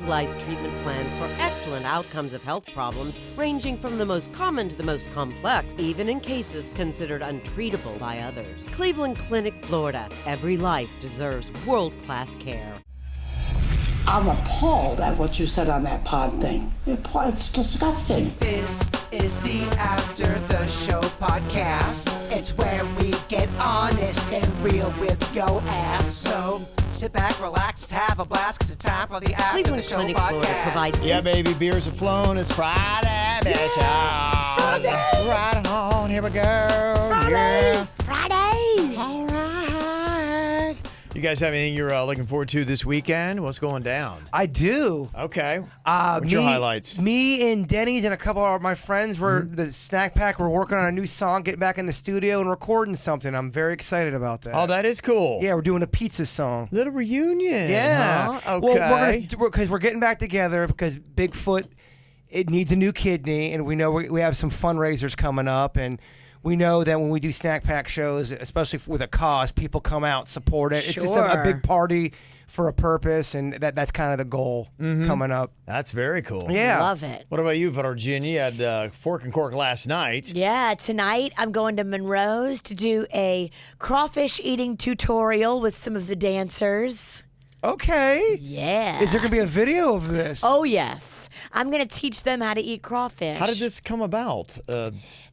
individualized treatment plans for excellent outcomes of health problems ranging from the most common to the most complex, even in cases considered untreatable by others. Cleveland Clinic, Florida. Every life deserves world-class care. I'm appalled at what you said on that pod thing. It's disgusting. This is the After the Show podcast. It's where we get honest and real with yo ass. So sit back, relax, have a blast, cause it's time for the After Cleveland the Show Clinic, Florida podcast. provides... Yeah, baby, beers are flowing. It's Friday, bitch. Yeah, Friday. Right on, here we go. Friday. Yeah. Friday. All right. You guys have anything you're looking forward to this weekend? What's going down? I do. Okay. What's your highlights? Me and Denny's and a couple of my friends were the Snack Pack. We're working on a new song, getting back in the studio and recording something. I'm very excited about that. Oh, that is cool. Yeah, we're doing a pizza song. Little reunion. Yeah. Huh? Okay. Well, because we're getting back together because Bigfoot, it needs a new kidney, and we know we have some fundraisers coming up, and we know that when we do Snack Pack shows, especially with a cause, people come out, support it. It's just a big party for a purpose, and that's kind of the goal coming up. That's very cool. Yeah. Love it. What about you, Virginia? You had Fork and Cork last night. Yeah, tonight I'm going to Monroe's to do a crawfish eating tutorial with some of the dancers. Okay. Yeah. Is there going to be a video of this? Oh, yes. I'm going to teach them how to eat crawfish. How did this come about?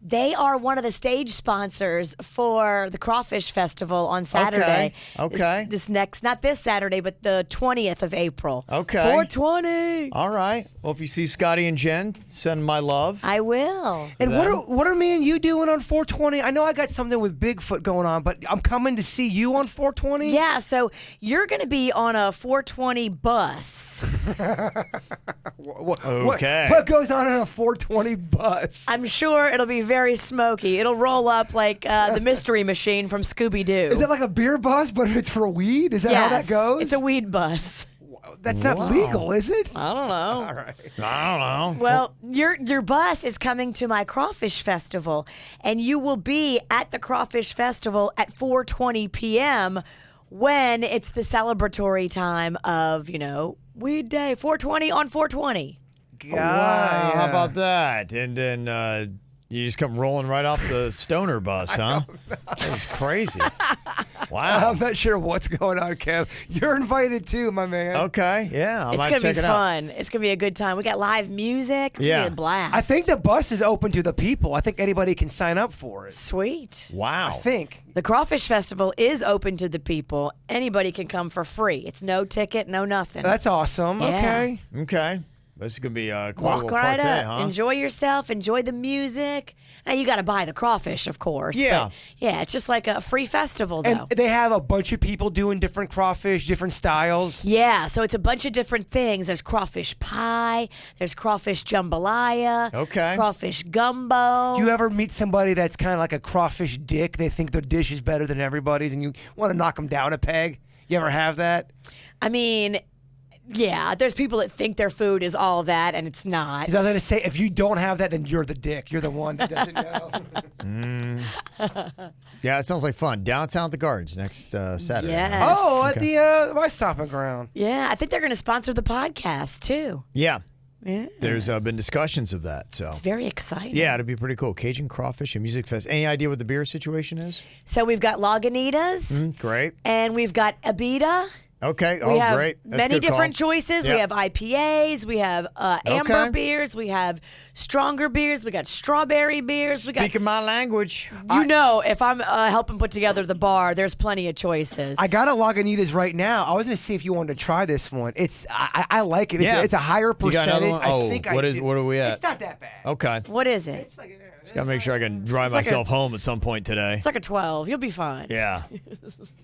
They are one of the stage sponsors for the Crawfish Festival on Saturday. Okay. This next, not this Saturday, but the 20th of April. Okay. 420. All right. Well, if you see Scotty and Jen, send my love. I will. And what are me and you doing on 420? I know I got something with Bigfoot going on, but I'm coming to see you on 420? Yeah, so you're going to be on a 420 bus. Okay. What goes on a 420 bus? I'm sure it'll be very smoky. It'll roll up like the Mystery Machine from Scooby-Doo. Is it like a beer bus, but it's for weed? Is that how that goes? It's a weed bus. That's not legal, is it? I don't know. All right. I don't know. Well, your bus is coming to my Crawfish Festival, and you will be at the Crawfish Festival at 4:20 p.m. when it's the celebratory time of, Weed Day, 420 on 420. Wow, how about that? And then you just come rolling right off the stoner bus, huh? That's crazy. Wow. I'm not sure what's going on, Kev. You're invited too, my man. Okay, yeah. It's going to be fun. It's going to be a good time. We got live music. It's going to be a blast. I think the bus is open to the people. I think anybody can sign up for it. Sweet. Wow. I think. The Crawfish Festival is open to the people. Anybody can come for free. It's no ticket, no nothing. That's awesome. Yeah. Okay. This is going to be quite a Walk little right party, up. huh? Enjoy yourself. Enjoy the music. Now, you got to buy the crawfish, of course. Yeah. But yeah, it's just like a free festival, though. And they have a bunch of people doing different crawfish, different styles. Yeah, so it's a bunch of different things. There's crawfish pie. There's crawfish jambalaya. Okay. Crawfish gumbo. Do you ever meet somebody that's kind of like a crawfish dick? They think their dish is better than everybody's, and you want to knock them down a peg? You ever have that? I mean, yeah, there's people that think their food is all that, and it's not. I was going to say, if you don't have that, then you're the dick. You're the one that doesn't know. Yeah, it sounds like fun. Downtown at the Gardens next Saturday. Yes. Oh, at the my stomping ground. Yeah, I think they're going to sponsor the podcast, too. Yeah. Yeah. There's been discussions of that. So It's very exciting. yeah, it'd be pretty cool. Cajun Crawfish and Music Fest. Any idea what the beer situation is? So we've got Lagunitas, Great. and we've got Abita. Okay. We have great. That's many good call. different choices. Yep. We have IPAs. We have amber Okay. beers. We have stronger beers. We got strawberry beers. Speaking my language. If I'm helping put together the bar, there's plenty of choices. I got a Lagunitas right now. I was going to see if you wanted to try this one. I like it. Yeah. It's a higher You got percentage. another one? Oh, I think what what are we at? It's not that bad. Okay. What is it? It's like Got to make sure I can drive like myself home at some point today. It's like a 12. You'll be fine. Yeah.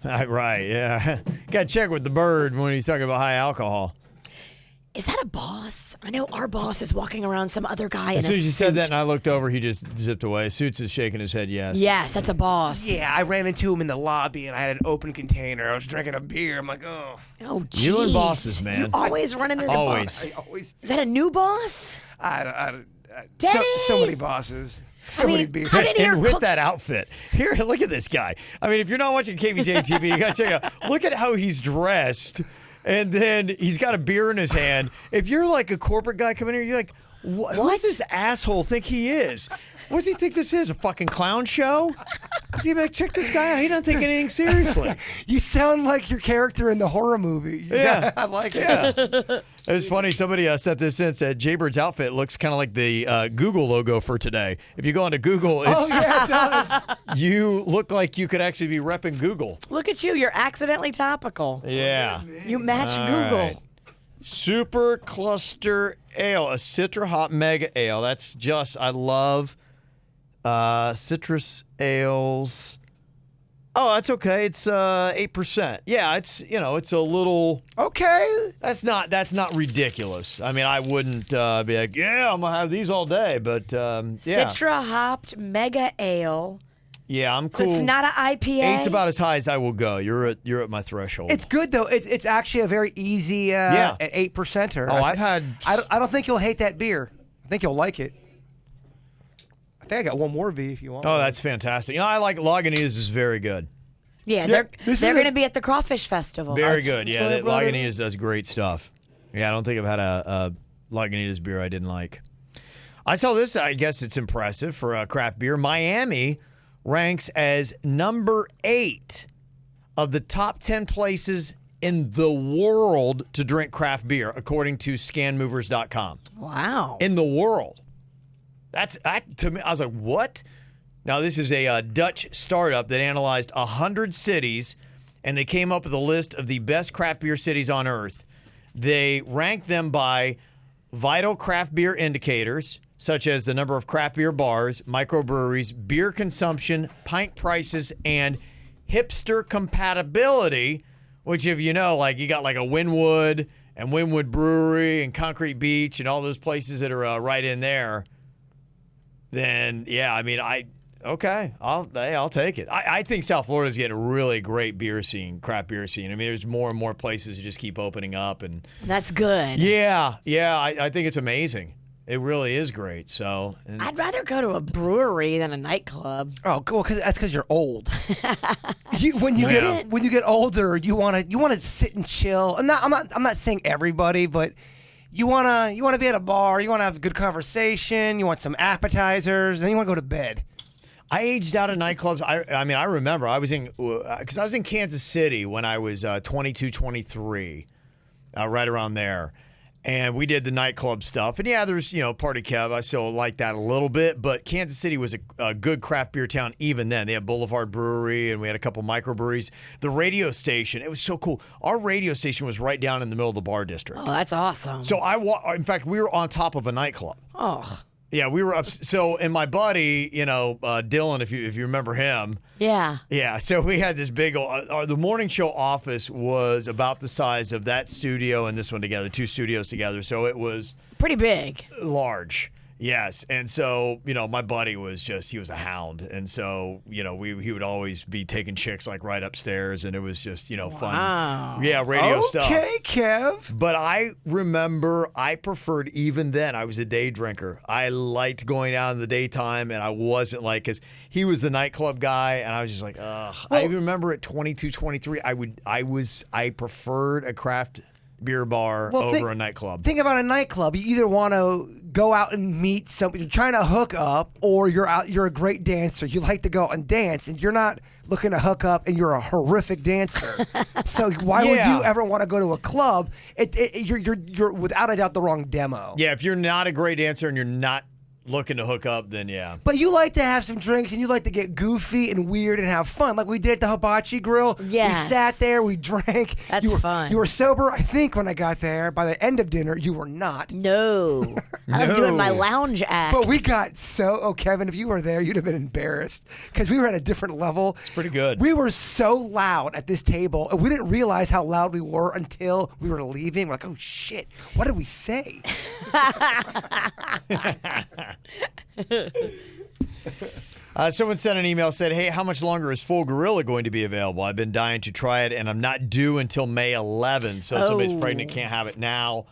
Right, yeah. Got to check with the bird when he's talking about high alcohol. Is that a boss? I know our boss is walking around some other guy in a As soon as you suit. said that and I looked over, he just zipped away. Suits is shaking his head, yes. Yes, that's a boss. Yeah, I ran into him in the lobby and I had an open container. I was drinking a beer. I'm like, oh. Oh, You and jeez. bosses, man. You always run into the Always. boss. I always. Is that a new boss? So many bosses. So many beers. I didn't hear And with that outfit. Here, look at this guy. I mean, if you're not watching KVJ TV, you got to check it out. Look at how he's dressed. And then he's got a beer in his hand. If you're like a corporate guy coming here, you're like, who does this asshole think he is? What does he think this is? A fucking clown show? Is he like, check this guy out? He doesn't take anything seriously. You sound like your character in the horror movie. Yeah. I like it. Yeah. It was funny. Somebody sent this in, said Jaybird's outfit looks kind of like the Google logo for today. If you go onto Google, Oh, yeah, it does. you look like you could actually be repping Google. Look at you. You're accidentally topical. Yeah. You match All Google. right. Super Cluster Ale, a Citra Hop Mega Ale. That's just, I love citrus ales. Oh, that's okay. It's 8%. Yeah, it's it's a little Okay. That's not ridiculous. I mean, I wouldn't be like, yeah, I'm gonna have these all day. But yeah, Citra hopped mega ale. yeah, I'm So cool. it's not an IPA. Eight's about as high as I will go. You're at my threshold. It's good, though. It's actually a very easy Yeah. 8%er. Oh, I've had. I don't think you'll hate that beer. I think you'll like it. I think I got one more V if you want. Oh, that's fantastic. I like Lagunitas is very good. Yeah, this they're is going to be at the Crawfish Festival. Very That's good. Yeah, what I that brought it. Lagunitas does great stuff. Yeah, I don't think I've had a Lagunitas beer I didn't like. I saw this. I guess it's impressive for craft beer. Miami ranks as number 8 of the top 10 places in the world to drink craft beer, according to ScanMovers.com. Wow. In the world. To me, I was like, what? Now, this is a Dutch startup that analyzed 100 cities, and they came up with a list of the best craft beer cities on Earth. They ranked them by vital craft beer indicators, such as the number of craft beer bars, microbreweries, beer consumption, pint prices, and hipster compatibility, which, if you know, like you got like a Wynwood and Wynwood Brewery and Concrete Beach and all those places that are right in there, then, yeah, I mean, I'll take it. I think South Florida's getting a really great beer scene, craft beer scene. I mean, there's more and more places that just keep opening up. And That's good. yeah, I think it's amazing. It really is great. So I'd rather go to a brewery than a nightclub. Oh, cool. That's because you're old. When you Yeah. get older, you want to sit and chill. I'm not saying everybody, but you want to be at a bar. You want to have a good conversation. You want some appetizers, and you want to go to bed. I aged out of nightclubs. I mean, I remember I was in Kansas City when I was 22, 23, right around there. And we did the nightclub stuff. And yeah, there's, Party Kev. I still like that a little bit. But Kansas City was a good craft beer town even then. They had Boulevard Brewery, and we had a couple microbreweries. The radio station, it was so cool. Our radio station was right down in the middle of the bar district. Oh, that's awesome. So in fact, we were on top of a nightclub. Oh, Yeah, we were up. So, and my buddy, Dylan, if you remember him. yeah. Yeah, so we had this big, the morning show office was about the size of that studio and this one together, 2 studios together. So it was Pretty big. large. Yes. And so, my buddy he was a hound. And so, he would always be taking chicks like right upstairs, and it was just, fun. Wow. Yeah, radio stuff. Okay, Kev. But I remember I preferred, even then, I was a day drinker. I liked going out in the daytime, and I wasn't because he was the nightclub guy, and I was just like, ugh. I remember at 22, 23, I preferred a craft beer bar over a nightclub. Think about a nightclub. You either want to go out and meet somebody, you're trying to hook up, or you're a great dancer. You like to go out and dance, and you're not looking to hook up, and you're a horrific dancer. So why would you ever want to go to a club? You're without a doubt the wrong demo. Yeah, if you're not a great dancer and you're not looking to hook up, then yeah. But you like to have some drinks, and you like to get goofy and weird and have fun, like we did at the Hibachi Grill. Yes. We sat there, we drank. That's fun. You were sober, I think, when I got there. By the end of dinner, you were not. No. I was doing my lounge act. But we got Kevin, if you were there, you'd have been embarrassed because we were at a different level. It's pretty good. We were so loud at this table, and we didn't realize how loud we were until we were leaving. We're like, oh shit, what did we say? Someone sent an email, said, hey, how much longer is Full Gorilla going to be available? I've been dying to try it, and I'm not due until May 11th. So somebody's pregnant, can't have it now.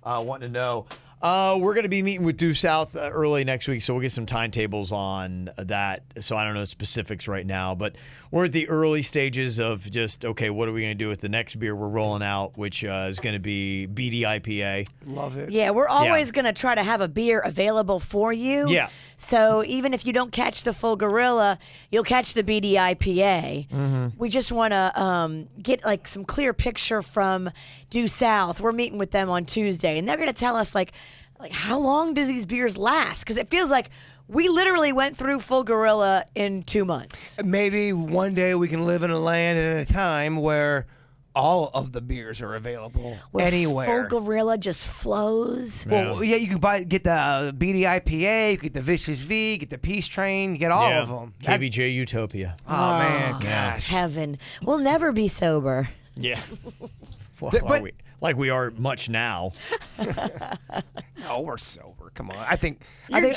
Wanting to know. We're going to be meeting with Due South early next week, so we'll get some timetables on that. So I don't know specifics right now, but we're at the early stages of just, okay, what are we going to do with the next beer we're rolling out, which is going to be BD IPA. Love it. Yeah, we're always going to try to have a beer available for you. Yeah. So even if you don't catch the full Gorilla, you'll catch the BD IPA. We just want to get like some clear picture from Due South. We're meeting with them on Tuesday, and they're going to tell us like how long do these beers last? Because it feels like we literally went through full Gorilla in 2 months. Maybe one day we can live in a land and in a time where all of the beers are available Where anywhere. Full Gorilla just flows. Well, yeah, you can get the BD IPA, you get the Vicious V, get the Peace Train, you get all of them. KVJ Utopia. Oh, man, gosh. Heaven. We'll never be sober. Yeah. Well, But- like we are much now. No, we're sober. Come on. You're I think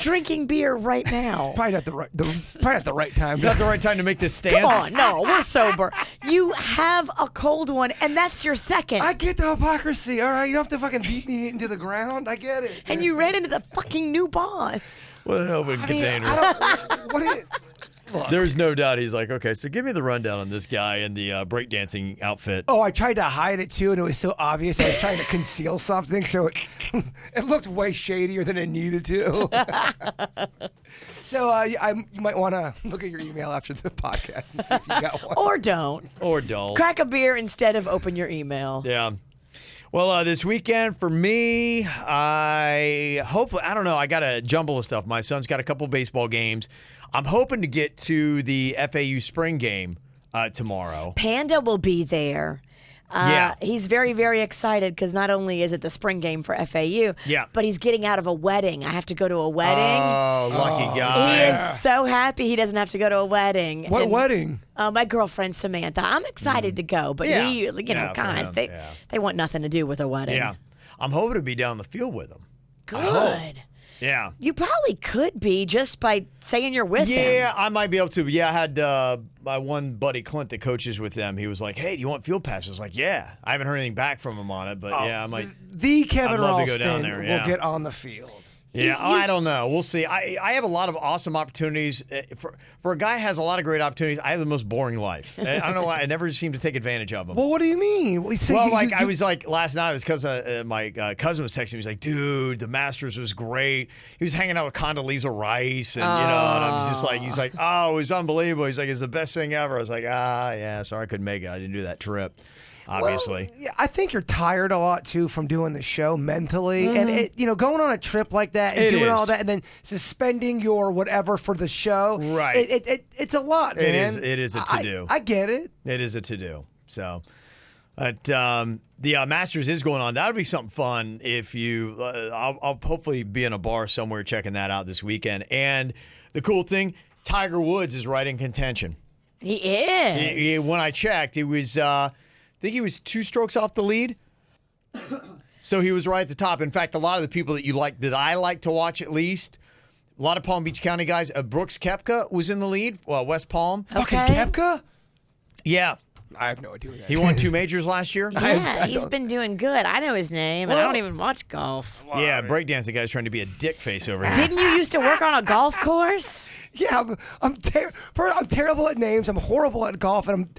drinking beer right now. probably at the right time. Not the right time to make this stance. Come on, no, we're sober. You have a cold one, and that's your second. I get the hypocrisy. All right, you don't have to fucking beat me into the ground. I get it. And you ran into the fucking new boss. What an open I mean, container. I don't. What is? Look. There's no doubt he's like, okay, so give me the rundown on this guy in the breakdancing outfit. Oh, I tried to hide it too, and it was so obvious. I was trying to conceal something, so it looked way shadier than it needed to. So you might want to look at your email after the podcast and see if you got one. Or don't. Or dull. Crack a beer instead of open your email. Yeah. Well, this weekend for me, I don't know. I got a jumble of stuff. My son's got a couple baseball games. I'm hoping to get to the FAU spring game tomorrow. Panda will be there. Yeah. He's very, very excited because not only is it the spring game for FAU, Yeah. but he's getting out of a wedding. I have to go to a wedding. Oh, lucky He guy. is so happy he doesn't have to go to a wedding. What And, wedding? my girlfriend Samantha. I'm excited to go, but Yeah. he, Yeah, for guys, him, they yeah. they want nothing to do with a wedding. Yeah. I'm hoping to be down the field with him. Good. Yeah. You probably could be just by saying you're with him. Yeah, I might be able to. Yeah, I had my one buddy Clint that coaches with them. He was like, "Hey, do you want field passes?" I was like, "Yeah." I haven't heard anything back from him on it, but yeah, I might. The Kevin I'd love to go Ralston down there, yeah. will get on the field. Yeah, I don't know. We'll see. I have a lot of awesome opportunities. For a guy who has a lot of great opportunities, I have the most boring life. I don't know why. I never seem to take advantage of them. Well, what do you mean? I was like last night. It was because my cousin was texting me. He's like, "Dude, the Masters was great." He was hanging out with Condoleezza Rice, and and I was just like, he's like, "Oh, it was unbelievable." He's like, "It's the best thing ever." I was like, yeah, sorry I couldn't make it. I didn't do that trip." Obviously. Well, yeah, I think you're tired a lot too from doing the show mentally, and going on a trip like that and It doing is. all that, and then suspending your whatever for the show. Right. It's a lot, It man. is. It is a to-do. I get it. It is a to-do. So, but the Masters is going on. That'll be something fun if you. I'll hopefully be in a bar somewhere checking that out this weekend. And the cool thing, Tiger Woods is right in contention. He is. When I checked, it was. I think he was 2 strokes off the lead. So he was right at the top. In fact, a lot of the people that I like to watch at least, a lot of Palm Beach County guys. Brooks Koepka was in the lead. West Palm. Fucking Okay. Koepka? Yeah. I have no idea. Who that He won 2 majors last year. Yeah, he's been doing good. I know his name, and I don't even watch golf. Yeah, breakdancing guy's trying to be a dick face over here. Didn't you used to work on a golf course? Yeah, I'm terrible at names. I'm horrible at golf, and I'm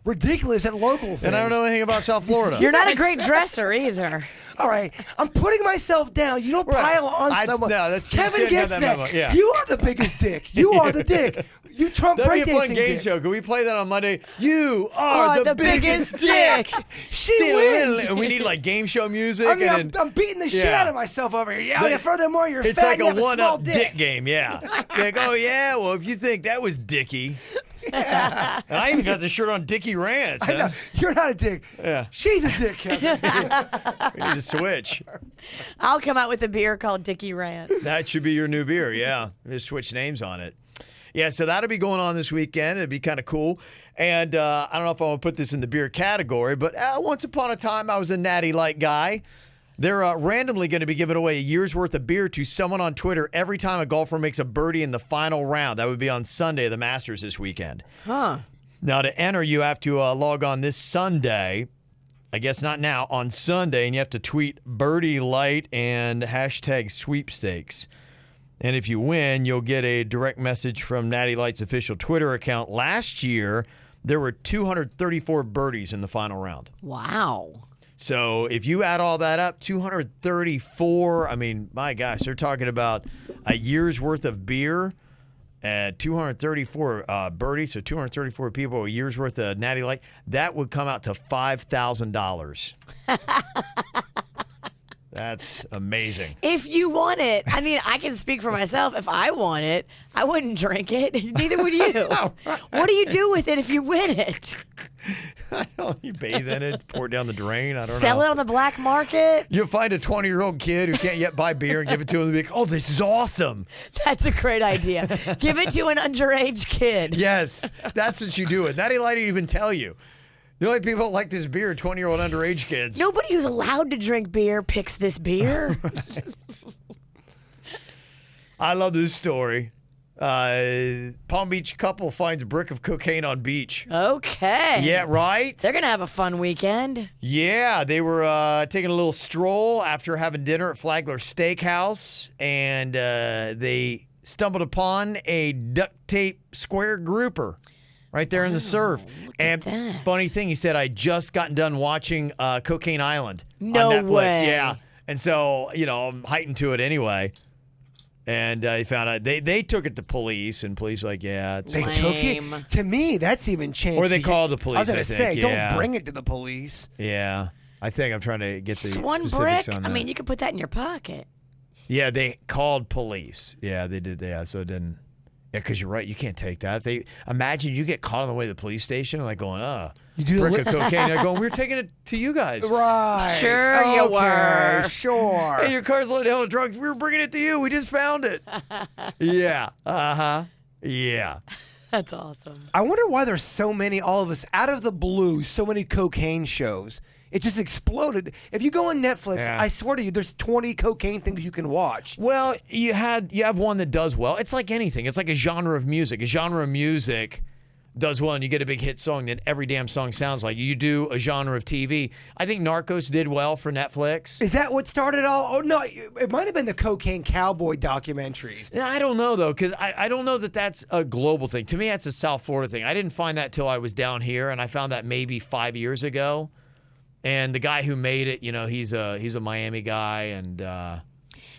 ridiculous at local things. And I don't know anything about South Florida. You're not a great dresser either. All right, I'm putting myself down. You don't pile on someone. No, that's you Kevin said gets that that. memo, yeah. You are the biggest dick. You are the dick. You Trump That'd be a fun breakdancing game dick. show. Can we play that on Monday? You are the biggest dick. She wins. And we need like game show music. I mean, and I'm beating the shit Yeah. out of myself over here. Yeah, furthermore, you're it's fat like and you a have a small one-up dick game. Yeah. Like, oh yeah. Well, if you think that was Dickie. And I even got the shirt on Dickie Rants. I know. You're not a dick. Yeah. She's a dick, Kevin. We need to switch. I'll come out with a beer called Dickie Rant. That should be your new beer. Yeah. Just switch names on it. Yeah, so that'll be going on this weekend. It'd be kind of cool. And I don't know if I want to put this in the beer category, but once upon a time, I was a Natty Light guy. They're randomly going to be giving away a year's worth of beer to someone on Twitter every time a golfer makes a birdie in the final round. That would be on Sunday, the Masters this weekend. Huh. Now, to enter, you have to log on this Sunday I guess not now, on Sunday, and you have to tweet Birdie Light and hashtag sweepstakes. And if you win, you'll get a direct message from Natty Light's official Twitter account. Last year, there were 234 birdies in the final round. Wow. So if you add all that up, 234, I mean, my gosh, they're talking about a year's worth of beer. 234 birdies, so 234 people, a year's worth of Natty Light. That would come out to $5,000. That's amazing. If you want it, I mean, I can speak for myself. If I want it, I wouldn't drink it. Neither would you. What do you do with it if you win it? I don't. You bathe in it, pour it down the drain. I don't know. Sell it on the black market. You'll find a 20-year-old kid who can't yet buy beer and give it to him and be like, "Oh, this is awesome." That's a great idea. Give it to an underage kid. Yes, that's what you do. And Natty Light didn't even tell you. The only people that like this beer are 20-year-old underage kids. Nobody who's allowed to drink beer picks this beer. I love this story. Palm Beach couple finds a brick of cocaine on beach. Okay. Yeah, right? They're going to have a fun weekend. Yeah, they were taking a little stroll after having dinner at Flagler Steakhouse, and they stumbled upon a duct tape square grouper right there in the surf. And that. funny thing, he said, I just gotten done watching Cocaine Island No on Netflix. way. Yeah. And so, I'm heightened to it anyway. And he found out they took it to police, and police were like, yeah, it's They fine. took Lame. it. To me, that's even changed. Or they called the police, I was going I to say, think, don't yeah. bring it to the police. Yeah. I think I'm trying to get the Just one specifics brick. on I that. mean, you could put that in your pocket. Yeah, they called police. Yeah, they did. Yeah, so it didn't. Yeah, because you're right. You can't take that. If they imagine you get caught on the way to the police station, like going, You do brick of cocaine. They're going, we're taking it to you guys. Right. Sure you were. Sure. Hey, your car's loaded hell of drugs. We were bringing it to you. We just found it. Yeah. Uh-huh. Yeah. That's awesome. I wonder why there's so many, all of us, out of the blue, so many cocaine shows. It just exploded. If you go on Netflix, Yeah. I swear to you, there's 20 cocaine things you can watch. Well, you have one that does well. It's like anything. It's like a genre of music. A genre of music does well, and you get a big hit song that every damn song sounds like. You do a genre of TV. I think Narcos did well for Netflix. Is that what started all? Oh, no, it might have been the cocaine cowboy documentaries. I don't know, though, because I don't know that that's a global thing. To me, that's a South Florida thing. I didn't find that till I was down here, and I found that maybe 5 years ago. And the guy who made it, he's a Miami guy, and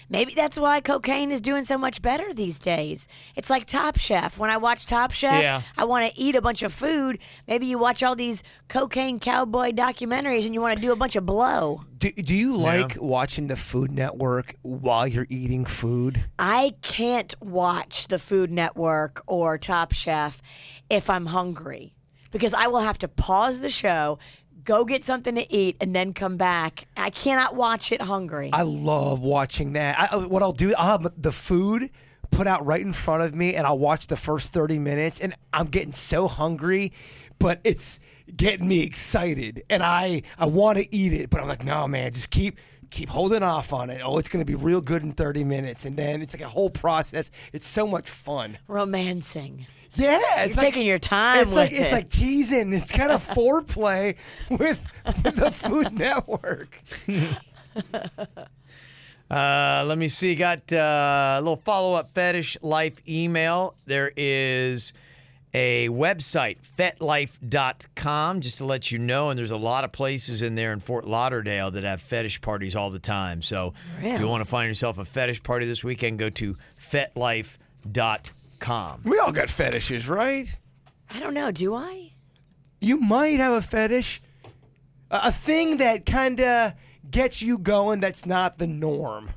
Maybe that's why cocaine is doing so much better these days. It's like Top Chef. When I watch Top Chef, Yeah. I want to eat a bunch of food. Maybe you watch all these cocaine cowboy documentaries and you want to do a bunch of blow. Do you like watching the Food Network while you're eating food? I can't watch the Food Network or Top Chef if I'm hungry because I will have to pause the show, go get something to eat, and then come back. I cannot watch it hungry. I love watching that. What I'll do, I'll have the food put out right in front of me, and I'll watch the first 30 minutes, and I'm getting so hungry, but it's getting me excited, and I want to eat it, but I'm like, no, man, just keep holding off on it. Oh, it's going to be real good in 30 minutes, and then it's like a whole process. It's so much fun. Romancing. Yeah, it's You're taking your time with it. It's like teasing. It's kind of foreplay with the Food Network. let me see. Got a little follow-up Fetish Life email. There is a website, fetlife.com, just to let you know, and there's a lot of places in there in Fort Lauderdale that have fetish parties all the time. So if you want to find yourself a fetish party this weekend, go to fetlife.com. We all got fetishes, right? I don't know. Do I? You might have a fetish. A thing that kind of gets you going that's not the norm.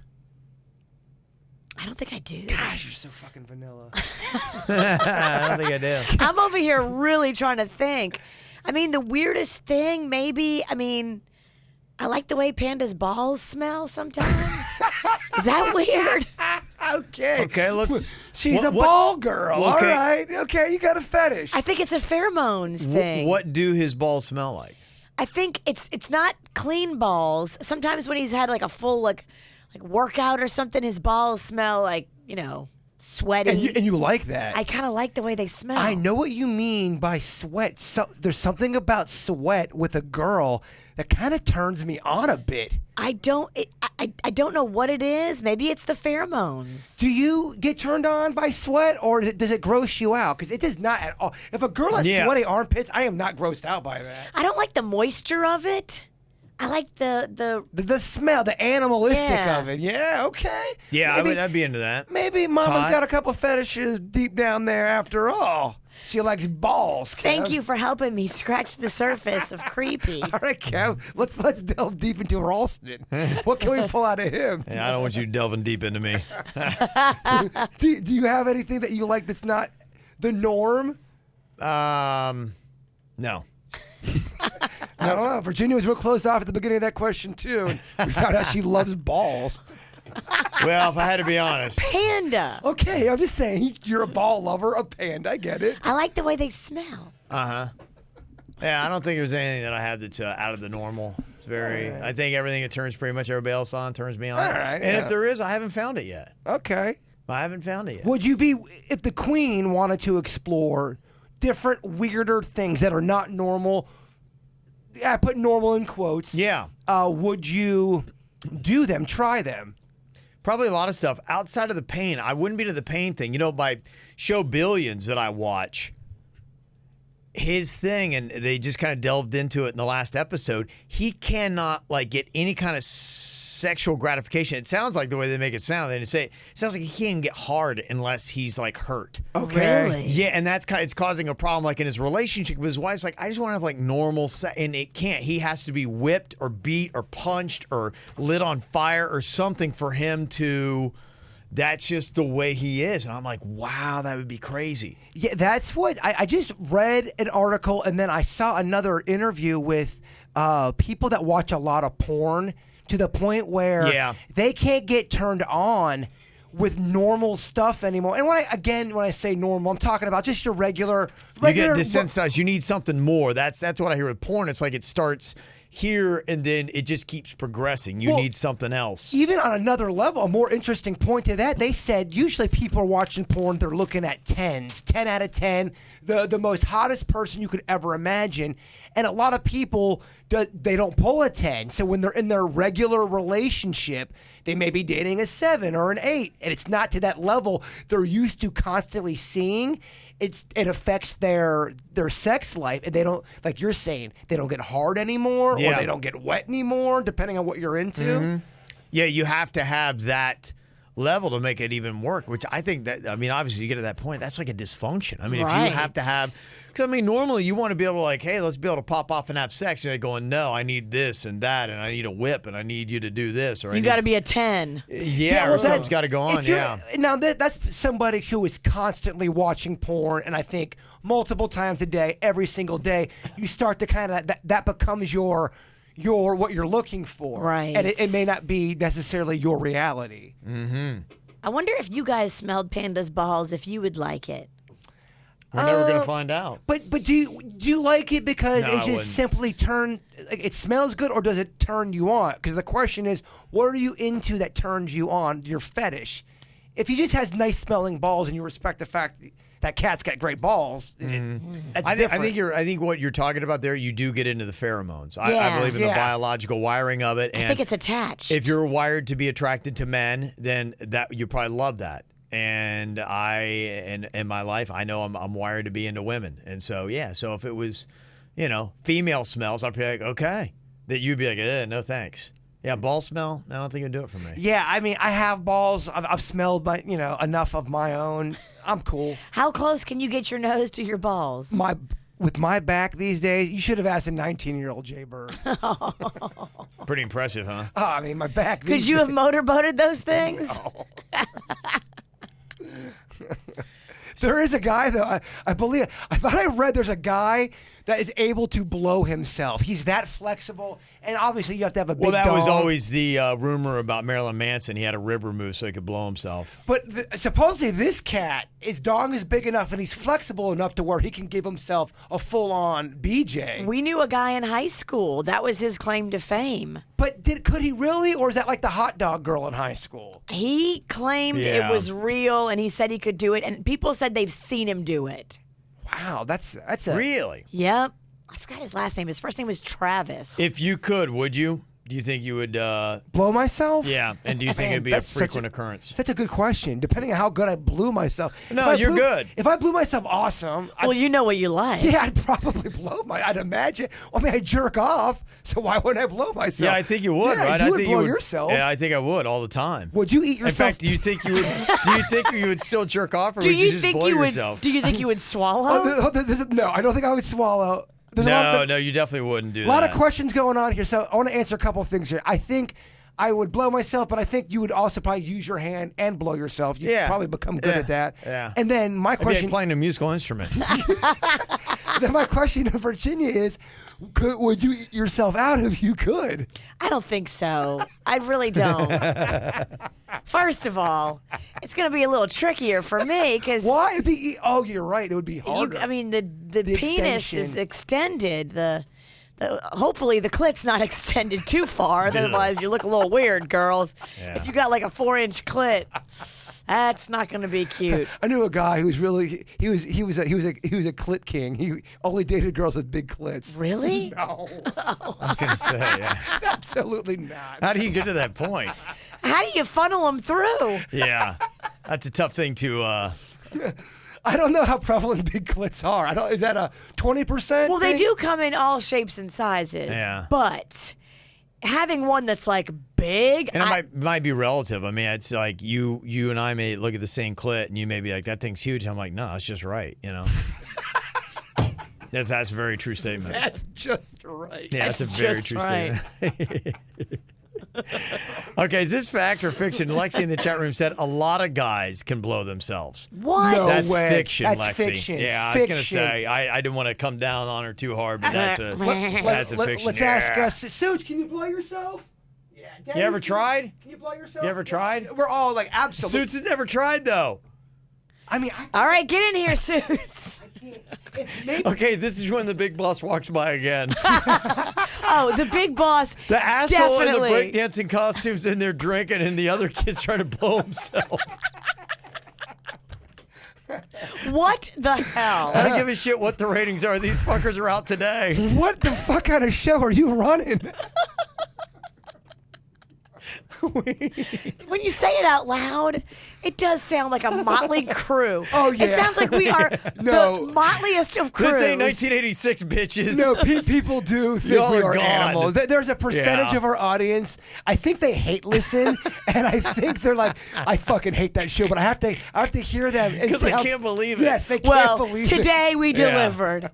I don't think I do. Gosh, you're so fucking vanilla. I don't think I do. I'm over here really trying to think. I mean, the weirdest thing, maybe, I like the way Panda's balls smell sometimes. Is that weird? Okay, let's. She's a what- ball girl. okay. All right. Okay, you got a fetish. I think it's a pheromones thing. What do his balls smell like? I think it's not clean balls. Sometimes when he's had like a full like workout or something, his balls smell like, sweaty. and you like that. I kind of like the way they smell. I know what you mean by sweat. So, there's something about sweat with a girl that kind of turns me on a bit. I don't know what it is. Maybe it's the pheromones. Do you get turned on by sweat, or does it gross you out? Because it does not at all. If a girl has sweaty armpits, I am not grossed out by that. I don't like the moisture of it. I like the smell, the animalistic of it. Yeah, okay. Yeah, I'd be into that. Maybe Mama's got a couple fetishes deep down there after all. She likes balls, Kev. Thank you for helping me scratch the surface of creepy. All right, Kev, let's delve deep into Ralston. What can we pull out of him? Yeah, I don't want you delving deep into me. Do you have anything that you like that's not the norm? No. I don't know. Virginia was real closed off at the beginning of that question, too. And we found out she loves balls. Well, if I had to be honest. Panda. Okay, I'm just saying, you're a ball lover, a panda. I get it. I like the way they smell. Uh-huh. Yeah, I don't think there's anything that I have that's out of the normal. It's very, I think everything that turns pretty much everybody else on turns me on. All right, and if there is, I haven't found it yet. Okay. I haven't found it yet. Would you be, if the queen wanted to explore different, weirder things that are not normal, I put normal in quotes. Yeah. Would you do them, try them? Probably a lot of stuff. Outside of the pain, I wouldn't be to the pain thing. You know, by show Billions that I watch, his thing, and they just kind of delved into it in the last episode, he cannot, like, get any kind of sexual gratification. It sounds like the way they make it sound. They say it sounds like he can't even get hard unless he's, like, hurt. Okay. Really? Yeah, and it's causing a problem, like, in his relationship with his wife's like, I just want to have, like, normal sex, and it can't. He has to be whipped or beat or punched or lit on fire or something for him to, that's just the way he is. And I'm like, wow, that would be crazy. Yeah, that's what, I just read an article, and then I saw another interview with people that watch a lot of porn, to the point where they can't get turned on with normal stuff anymore. And when I say normal, I'm talking about just your regular. You get desensitized. You need something more. That's what I hear with porn. It's like it starts here and then it just keeps progressing. You need something else. Even on another level, a more interesting point to that, they said usually people are watching porn, they're looking at 10s, 10 out of 10, the most hottest person you could ever imagine. And a lot of people, they don't pull a 10. So when they're in their regular relationship, they may be dating a 7 or an 8. And it's not to that level they're used to constantly seeing. It affects their sex life, and they don't, like you're saying, they don't get hard anymore, or they don't get wet anymore, depending on what you're into. Mm-hmm. Yeah, you have to have that level to make it even work, which I think that, I mean, obviously you get to that point, that's like a dysfunction. I mean, if you have to have, because I mean, normally you want to be able to like, hey, let's be able to pop off and have sex. And they're going, no, I need this and that, and I need a whip, and I need you to do this. Or you got to be a 10. Yeah, or something's got to go on, Now, that's somebody who is constantly watching porn, and I think multiple times a day, every single day, you start to kind of, that becomes your what you're looking for. Right. And it may not be necessarily your reality. Mm-hmm. I wonder if you guys smelled Panda's balls, if you would like it. We're never going to find out. But do you like it because it just simply it smells good, or does it turn you on? Because the question is, what are you into that turns you on, your fetish? If he just has nice smelling balls and you respect the fact that cat's got great balls, that's different. I think what you're talking about there, you do get into the pheromones. I believe in the biological wiring of it. And I think it's attached. If you're wired to be attracted to men, then that you probably love that. And in my life, I know I'm wired to be into women. And so, so if it was, female smells, I'd be like, okay. That you'd be like, no thanks. Yeah, ball smell, I don't think it'd do it for me. Yeah, I mean, I have balls. I've smelled enough of my own. I'm cool. How close can you get your nose to your balls? With my back these days, you should have asked a 19-year-old Jay Bird. Pretty impressive, huh? Oh, I mean, my back. Could you have motorboated those things? No. There is a guy, though, I believe, I thought I read there's a guy that is able to blow himself. He's that flexible, and obviously you have to have a big that dong. was always the rumor about Marilyn Manson. He had a rib removed so he could blow himself. But supposedly this cat, his dong is big enough and he's flexible enough to where he can give himself a full-on BJ. We knew a guy in high school. That was his claim to fame. But could he really, or is that like the hot dog girl in high school? He claimed it was real, and he said he could do it, and people said they've seen him do it. Wow, that's a really. Yep. I forgot his last name. His first name was Travis. If you could, would you? Do you think you would? Blow myself? Yeah. And do you think Man, it'd be a that's such frequent occurrence? Such a good question. Depending on how good I blew myself. No, you're good. If I blew myself awesome, well, you know what you like. yeah, I'd probably I'd imagine. I mean, I jerk off, so why wouldn't I blow myself? Yeah, I think you would, yeah, right? You I would think blow you would, yourself. Yeah, I think I would all the time. Would you eat yourself? In fact, do you think you would? Do you think you would still jerk off, or Do would you you just think blow you would? yourself? Do you think you would swallow? No, I don't think I would swallow. There's No, you definitely wouldn't do that. a lot of questions going on here, so I want to answer a couple of things here. I think I would blow myself, but I think you would also probably use your hand and blow yourself. You'd probably become good at that. Yeah. And then my Maybe question, playing a musical instrument. then my question to Virginia is, would you eat yourself out if you could? I don't think so. I really don't. First of all, it's going to be a little trickier for me because Why? It'd be, oh, you're right. It would be harder. I mean, the penis is extension. extended. Hopefully the clit's not extended too far. Otherwise, you look a little weird, girls. Yeah. If you got like a 4-inch clit, that's not going to be cute. I knew a guy who was really he was a clit king. He only dated girls with big clits. Really? No, I was gonna say, yeah. absolutely not. How do you get to that point? How do you funnel them through? Yeah, that's a tough thing to. I don't know how prevalent big clits are. Is that a 20%? Well, they do come in all shapes and sizes. Yeah. But having one that's like big, And it might be relative. I mean, it's like you and I may look at the same clit, and you may be like, "That thing's huge." I'm like, "No, it's just right." You know. That's a very true statement. That's just right. Yeah, that's a That's very just true right. statement. Okay, is this fact or fiction? Lexi in the chat room said a lot of guys can blow themselves. what? No. That's way. fiction, That's Lexi. fiction. Yeah, I was gonna Fiction. say I didn't want to come down on her too hard, but that's a fiction. Let's ask Suits, can you blow yourself? Yeah. You ever tried? Can you blow yourself? You ever tried? We're all like, absolutely. Suits has never tried though. I mean, All right, get in here, Suits. maybe. Okay, this is when the big boss walks by again. Oh, the big boss. The asshole Definitely. in the breakdancing costumes in there drinking, and the other kid's trying to blow himself. What the hell? I don't give a shit what the ratings are. These fuckers are out today. What the fuck kind of show are you running? When you say it out loud, it does sound like a motley crew. Oh, It yeah. sounds like we are No. the motliest of crews. This ain't 1986, bitches. No, people do think Y'all we are are gone. animals. There's a percentage Yeah. of our audience. I think they hate listen, and I think they're like, I fucking hate that show, but I have to hear them and Because see I how, can't believe it. Yes, they Well, can't believe it. today we Yeah. delivered.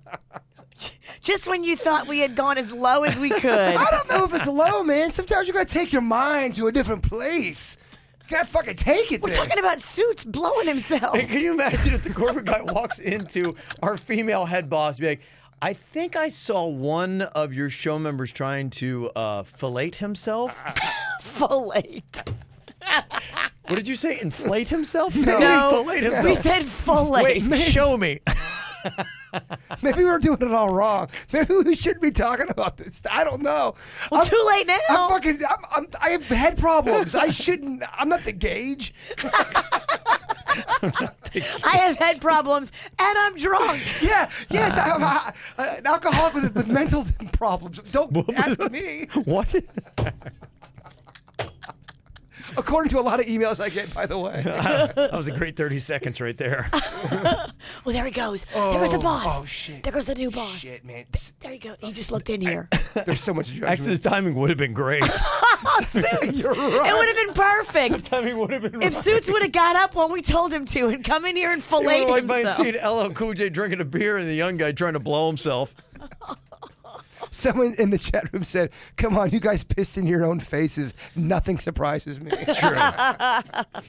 Just when you thought we had gone as low as we could. I don't know if it's low, man. Sometimes you gotta take your mind to a different place. You gotta fucking take it We're there. talking about Suits blowing himself. Hey, can you imagine if the corporate guy walks into our female head boss and be like, I think I saw one of your show members trying to fillet himself. Fillet. What did you say? Inflate himself? No, fillet himself. we said fillet. Wait, show me. Maybe we're doing it all wrong. Maybe we shouldn't be talking about this. I don't know. Well, too late now. I have head problems. I shouldn't. I'm not the gauge. I have head problems and I'm drunk. Yeah. Yes. I'm an alcoholic with mental problems. Don't ask me. What? According to a lot of emails I get, by the way. That was a great 30 seconds right there. Well, there he goes. There goes the boss. Oh, shit. There goes the new boss. Shit, man. There you go. He just looked in here. There's so much judgment. Actually, the timing would have been great. Suits. You're right. It would have been perfect. Timing would have been If right. Suits would have got up when we told him to and come in here and You fillet would have liked himself. seeing LL Cool J drinking a beer and the young guy trying to blow himself. Someone in the chat room said, "Come on, you guys pissed in your own faces. Nothing surprises me." True.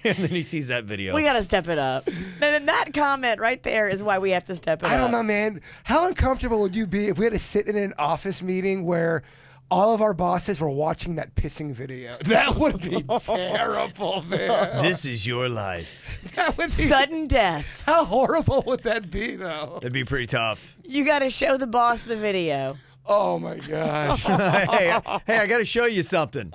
And then he sees that video. We got to step it up. And that comment right there is why we have to step it up. I don't know, man. How uncomfortable would you be if we had to sit in an office meeting where all of our bosses were watching that pissing video? That would be terrible, man. This is your life. That would be. Sudden death. How horrible would that be, though? It'd be pretty tough. You got to show the boss the video. Oh my gosh. hey, I got to show you something.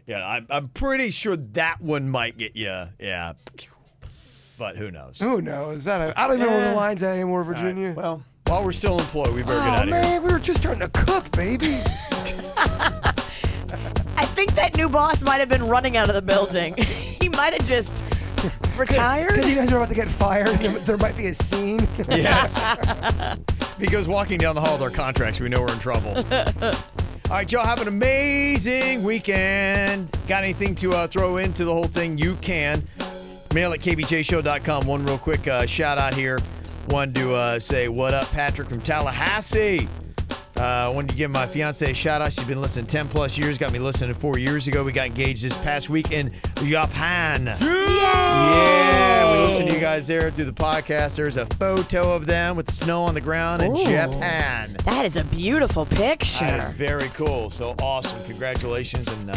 Yeah, I'm pretty sure that one might get you. Yeah, but who knows? Who knows? I don't even know where the line's at anymore, Virginia. Well, While we're still employed, we better get out of here. Man, we were just starting to cook, baby. I think that new boss might have been running out of the building. He might have just retired. Because you guys are about to get fired, and there might be a scene. Yes. If he goes walking down the hall with our contracts, we know we're in trouble. All right, y'all have an amazing weekend. Got anything to throw into the whole thing? You can. Mail at kvjshow.com. One real quick shout out here. Wanted to say, what up, Patrick from Tallahassee. Wanted to give my fiance a shout out. She's been listening 10 plus years. Got me listening 4 years ago. We got engaged this past week in Japan. Yeah, we listen to you guys there through the podcast. There's a photo of them with the snow on the ground in Japan. That is a beautiful picture. That is very cool. So awesome. Congratulations, and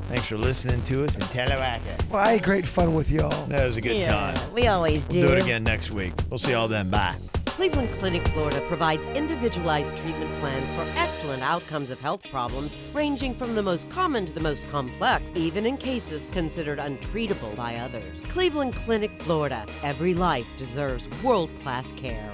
thanks for listening to us in Tallahassee. Well, I had great fun with y'all. That was a good time. We always do. We'll do it again next week. We'll see y'all then. Bye. Cleveland Clinic, Florida provides individualized treatment plans for excellent outcomes of health problems, ranging from the most common to the most complex, even in cases considered untreatable by others. Cleveland Clinic, Florida. Every life deserves world-class care.